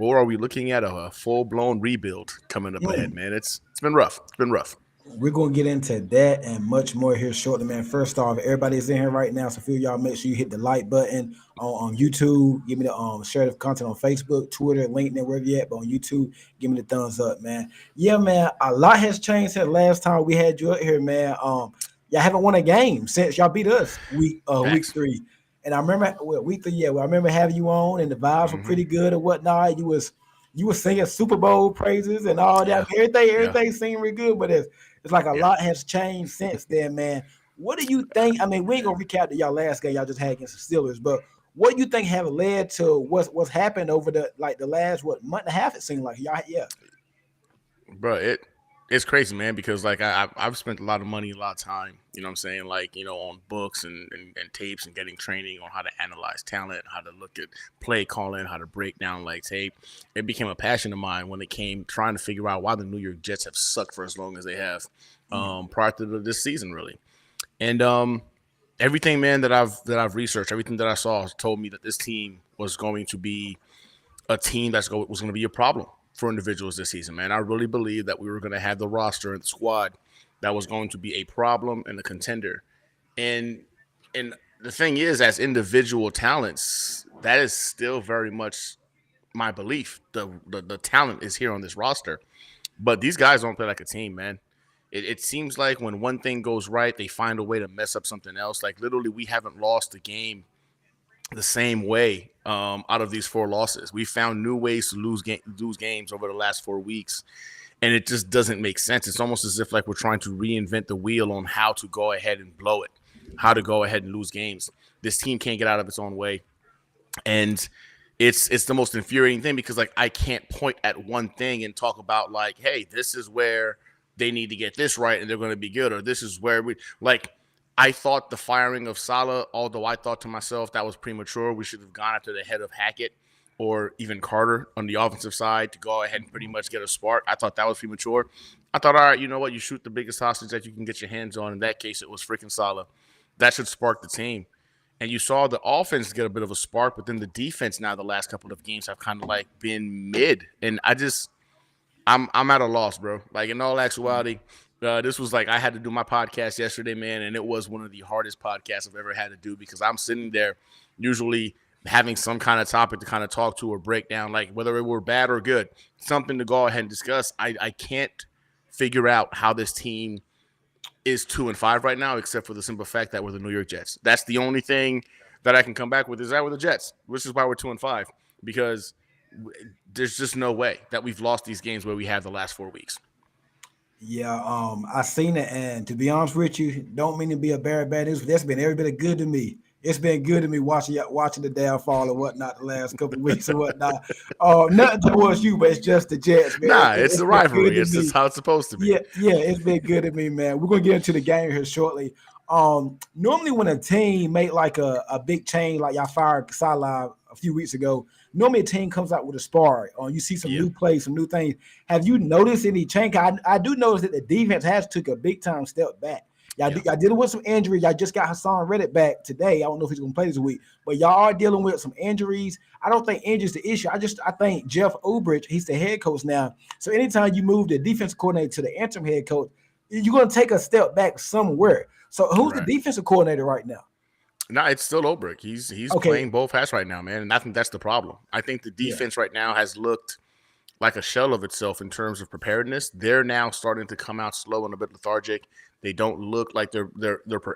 or are we looking at a full blown rebuild coming up ahead, Mm. man? It's been rough. It's been rough. We're gonna get into that and much more here shortly, man. First off, everybody's in here right now, so feel y'all make sure you hit the like button on YouTube. Give me the share the content on Facebook, Twitter, LinkedIn, wherever you at. But on YouTube, give me the thumbs up, man. Yeah, man. A lot has changed since last time we had you up here, man. Y'all haven't won a game since y'all beat us week Facts. 3. And I remember week 3, yeah. Well, I remember having you on, and the vibes were Hmm. pretty good and whatnot. You was singing Super Bowl praises and all that. Yeah. I mean, everything Yeah. everything seemed really good, but it's like a Yeah. lot has changed since then, man. What do you think? I mean, we ain't gonna recap the y'all last game y'all just had against the Steelers, but what do you think have led to what's happened over the last month and a half? It seemed like y'all, yeah. Bro, it's crazy, man, because like I've spent a lot of money, a lot of time, you know what I'm saying, like, on books and tapes and getting training on how to analyze talent, how to look at play calling, how to break down like tape. It became a passion of mine when it came trying to figure out why the New York Jets have sucked for as long as they have, Mm. prior to this season, really. And everything, man, that I've researched, everything that I saw told me that this team was going to be a team was going to be a problem for individuals this season, man. I really believe that we were going to have the roster and the squad that was going to be a problem and a contender. And and the thing is, as individual talents, that is still very much my belief. The talent is here on this roster, but these guys don't play like a team, man. It seems like when one thing goes right, they find a way to mess up something else. Like literally, we haven't lost a game the same way out of these 4 losses. We found new ways to lose games over the last 4 weeks, and it just doesn't make sense. It's almost as if like we're trying to reinvent the wheel on how to go ahead and blow it, how to go ahead and lose games. This team can't get out of its own way, and it's the most infuriating thing because like I can't point at one thing and talk about like, hey, this is where they need to get this right and they're going to be good, or this is where we like. I thought the firing of Salah, although I thought to myself that was premature, we should have gone after the head of Hackett or even Carter on the offensive side to go ahead and pretty much get a spark. I thought that was premature. I thought, all right, you know what? You shoot the biggest hostage that you can get your hands on. In that case, it was freaking Salah. That should spark the team. And you saw the offense get a bit of a spark, but then the defense now the last couple of games have kind of like been mid. And I'm at a loss, bro. Like in all actuality, this was like I had to do my podcast yesterday, man, and it was one of the hardest podcasts I've ever had to do because I'm sitting there usually having some kind of topic to kind of talk to or break down, like whether it were bad or good, something to go ahead and discuss. I can't figure out how this team is 2-5 right now, except for the simple fact that we're the New York Jets. That's the only thing that I can come back with is that we're the Jets, which is why we're 2-5 because there's just no way that we've lost these games where we have the last 4 weeks. Yeah, I seen it, and to be honest with you, don't mean to be a bearer of bad news, but that's been every bit of good to me. It's been good to me watching the downfall and whatnot the last couple of weeks and whatnot. Nothing towards you, but it's just the Jets, man. Nah, it's It's the been good rivalry. to It's just me. how it's supposed to be. Yeah, it's been good to me, man. We're gonna get into the game here shortly. Normally when a team make like a big change, like y'all fired Salah a few weeks ago, normally a team comes out with a spark. You see some Yeah. new plays, some new things. Have you noticed any change? I do notice that the defense has took a big time step back. Yeah. Y'all dealing with some injuries. Y'all just got Hassan Reddick back today. I don't know if he's gonna play this week, but y'all are dealing with some injuries. I don't think injuries the issue. I think Jeff Ulbrich, he's the head coach now. So anytime you move the defense coordinator to the interim head coach, you're gonna take a step back somewhere. So who's the Right. defensive coordinator right now? No, it's still Obrick. He's Okay, playing both hats right now, man, and I think that's the problem. I think the yeah. defense right now has looked like a shell of itself in terms of preparedness. They're now starting to come out slow and a bit lethargic. They don't look like they're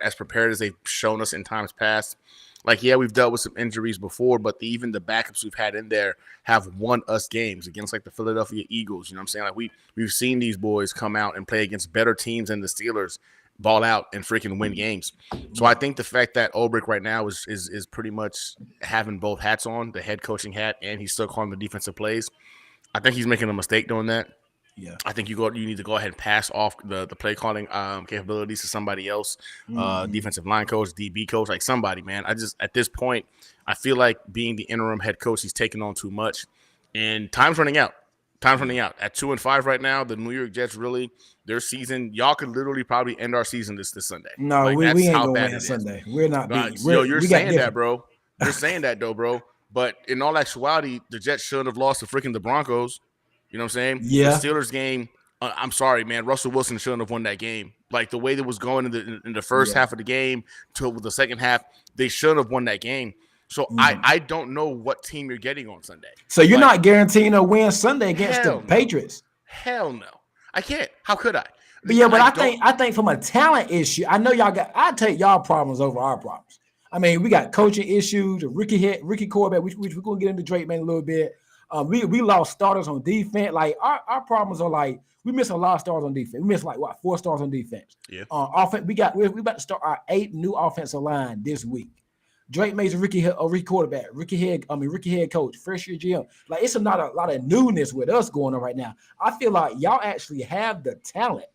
as prepared as they've shown us in times past. Like, yeah, we've dealt with some injuries before, but even the backups we've had in there have won us games against like the Philadelphia Eagles. You know what I'm saying? Like we've seen these boys come out and play against better teams than the Steelers, ball out and freaking win games. So I Yeah. think the fact that Ulbrich right now is pretty much having both hats on, the head coaching hat, and he's still calling the defensive plays. I think he's making a mistake doing that. Yeah. I think you need to go ahead and pass off the play calling capabilities to somebody else, Mhm. defensive line coach, DB coach, like somebody, man. I just at this point, I feel like being the interim head coach, he's taking on too much, and time's running out. Time's running Yeah. out. At 2-5 right now, the New York Jets really their season. Y'all could literally probably end our season this Sunday. No, Like we that's ain't how gonna bad win it is. Sunday. We're not beating. Yo, you're We got saying that, different. bro. You're saying that though, bro. But in all actuality, the Jets shouldn't have lost to freaking the Broncos. You know what I'm saying? The Yeah, Steelers game. I'm sorry, man. Russell Wilson shouldn't have won that game. Like the way that was going in the first yeah. half of the game to the second half, they should have won that game. So I Mhm. I don't know what team you're getting on Sunday. So you're Like not guaranteeing a win Sunday against the hell no, Patriots. hell no. I can't. How could I? But yeah, but I I don't. think I think from a talent issue, I know y'all got. I take y'all problems over our problems. I mean, we got coaching issues, Ricky quarterback, which we're gonna get into Drake man a little bit. We lost starters on defense. Like our problems are like we missing a lot of stars on defense. We missed like what 4 stars on defense. Yeah. Offense, we about to start our 8th new offensive line this week. Drake Mays Ricky quarterback, Ricky head coach, first year GM. Like it's not a lot of newness with us going on right now. I feel like y'all actually have the talent.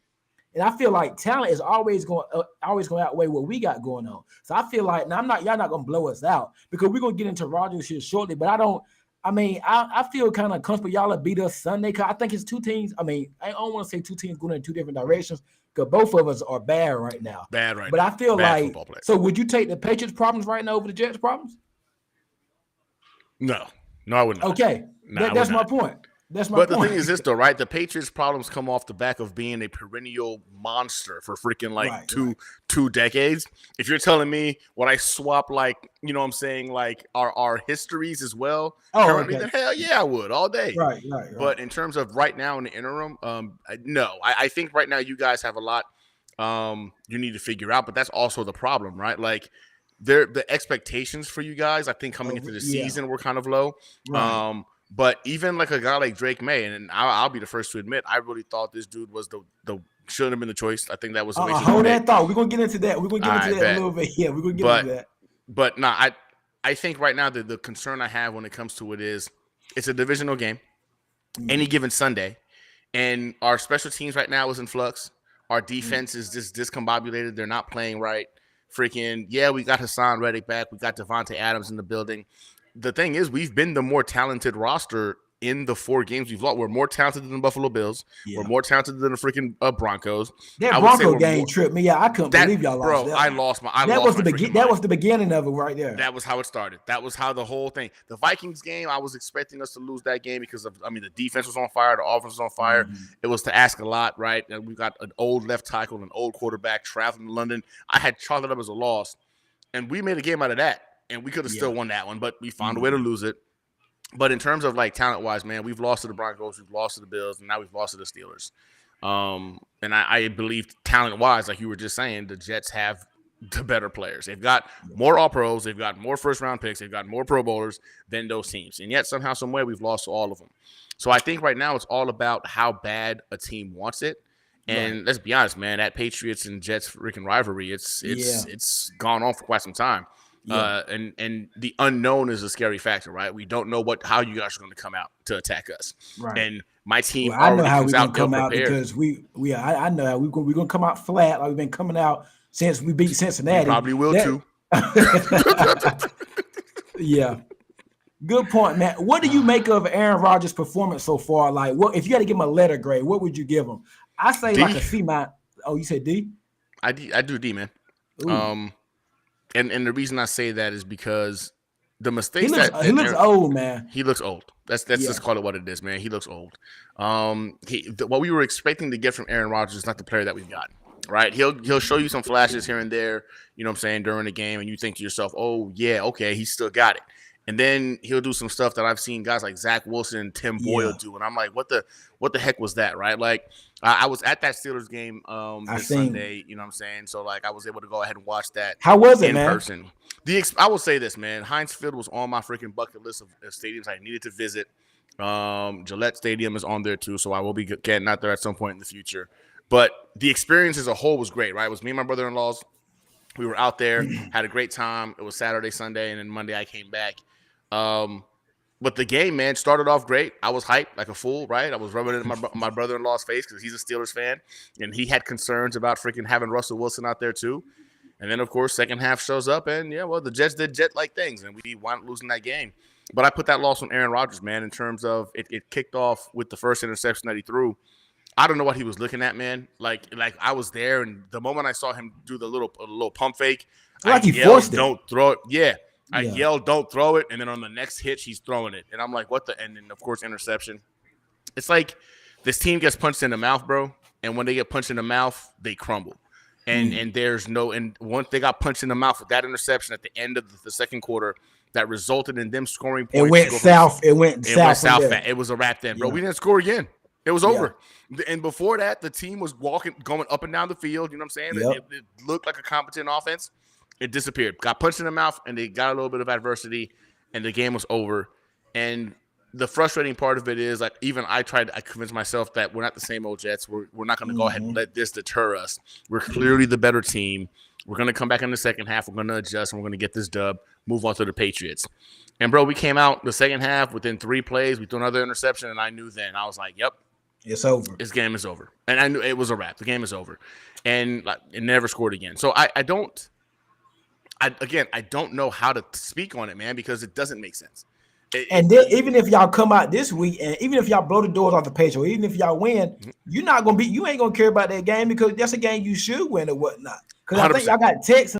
And I feel like talent is always going to outweigh what we got going on. So I feel like now y'all not going to blow us out because we're going to get into Rogers here shortly. But I feel kind of comfortable y'all will beat us Sunday because I think it's two teams. I mean, I don't want to say two teams going in two different directions because both of us are bad right now. Bad right But I now. feel Bad like football play. so would you take the Patriots problems right now over the Jets problems? No, no, I would not. Okay, No, I would that's my not. point. That's my But the point. thing is this though, right? The Patriots' problems come off the back of being a perennial monster for freaking like Right, right. two decades. If you're telling me what I swap like, you know what I'm saying, like our histories as well Oh, currently, okay. then hell yeah, I would all day. Right. But in terms of right now in the interim, no. I think right now you guys have a lot you need to figure out, but that's also the problem, right? Like the expectations for you guys, I think coming into the Yeah, season were kind of low. right. But even like a guy like Drake May, and I'll be the first to admit, I really thought this dude was the shouldn't have been the choice. I think that was a way too much Hold pay. that thought. We're gonna get into that. We're gonna get into I that a bet, little bit. Yeah, we're gonna get into but that. nah, I think right now the concern I have when it comes to it is it's a divisional game, any Mhm. given Sunday, and our special teams right now is in flux. Our defense is just discombobulated. They're not playing right. Freaking yeah, we got Hassan Reddick back. We got Devontae Adams in the building. The thing is, we've been the more talented roster in the 4 games we've lost. We're more talented than the Buffalo Bills. We're Yeah. more talented than the freaking Broncos. That I would say Bronco we're game more tripped me out. I couldn't believe y'all that lost bro. that one. I lost my freaking That mind. was the beginning of it right there. That was how it started. That was how the whole thing. The Vikings game, I was expecting us to lose that game because of, I mean, the defense was on fire, the offense was on fire. Mhm. It was to ask a lot, right? And we got an old left tackle, an old quarterback traveling to London. I had chalked it up as a loss, and we made a game out of that, and we could have still Yeah. won that one, but we found a way to lose it. But in terms of like talent wise, man, we've lost to the Broncos, we've lost to the Bills, and now we've lost to the Steelers. And I believe talent wise, like you were just saying, the Jets have the better players. They've got more all pros, they've got more first round picks, they've got more pro bowlers than those teams. And yet somehow, some way, we've lost to all of them. So I think right now it's all about how bad a team wants it. And Right. let's be honest, man, that Patriots and Jets freaking rivalry, Yeah. it's gone on for quite some time. Yeah. And the unknown is a scary factor, right? We don't know how you guys are going to come out to attack us. Right. And my team Well, I know already how comes we're gonna out ill come out prepared. because I know how we're gonna come out flat like we've been coming out since we beat You Cincinnati. probably will That too. yeah. Good point, man. What do you make of Aaron Rodgers' performance so far? Like, what if you had to give him a letter grade? What would you give him? I say like D, a C minus. Oh, you said D? I do D, man. Ooh, Um, and the reason I say that is because the he mistakes looks he that looks old, man. he looks old. That's Yeah, just call it what it is, man. He looks old. What we were expecting to get from Aaron Rodgers is not the player that we've got. Right? He'll show you some flashes here and there, you know what I'm saying, during the game, and you think to yourself, oh yeah, okay, he still got it. And then he'll do some stuff that I've seen guys like Zach Wilson and Tim Boyle yeah. do, and I'm like, what the heck was that, right? Like, I was at that Steelers game I this seen. Sunday, you know what I'm saying? So like, I was able to go ahead and watch that How was it, in man? person. I will say this, man. Heinz Field was on my freaking bucket list of stadiums I needed to visit. Gillette Stadium is on there too, so I will be getting out there at some point in the future. But the experience as a whole was great, right? It was me and my brother-in-laws. We were out there, had a great time. It was Saturday, Sunday, and then Monday I came back. Um, but the game, man, started off great. I was hyped like a fool, right? I was rubbing it in my brother-in-law's face because he's a Steelers fan, and he had concerns about freaking having Russell Wilson out there too. And then, of course, second half shows up, and yeah, well, the Jets did Jet-like things, and we wound up losing that game. But I put that loss on Aaron Rodgers, man, in terms of it kicked off with the first interception that he threw. I don't know what he was looking at, man. Like I was there, and the moment I saw him do the little pump fake, I Like he yelled, forced it. "Don't throw it!" Yeah, I Yeah. yelled, "Don't throw it!" And then on the next hitch, he's throwing it, and I'm like, "What the?" And then of course, interception. It's like this team gets punched in the mouth, bro. And when they get punched in the mouth, they crumble. And there's no and once they got punched in the mouth with that interception at the end of the second quarter, that resulted in them scoring It points to went go from south. It went it went south from south there. fat. It was a wrap then, bro. Yeah. We didn't score again. It was Yeah. over. And before that, the team was going up and down the field. You know what I'm saying? Yep. It looked like a competent offense. It disappeared. Got punched in the mouth, and they got a little bit of adversity, and the game was over. And the frustrating part of it is, like, even I convinced myself that we're not the same old Jets. We're not going to go ahead and let this deter us. We're clearly the better team. We're going to come back in the second half. We're going to adjust, and we're going to get this dub, move on to the Patriots. And, bro, we came out the second half within 3 plays. We threw another interception, and I knew then. I was like, yep. It's over. This game is over. And I knew it was a wrap. The game is over. And like, it never scored again. So I don't know how to speak on it, man, because it doesn't make sense. Even if y'all come out this week, and even if y'all blow the doors off the Patriots, even if y'all win, you ain't gonna care about that game because that's a game you should win or whatnot. Because I think y'all got Texans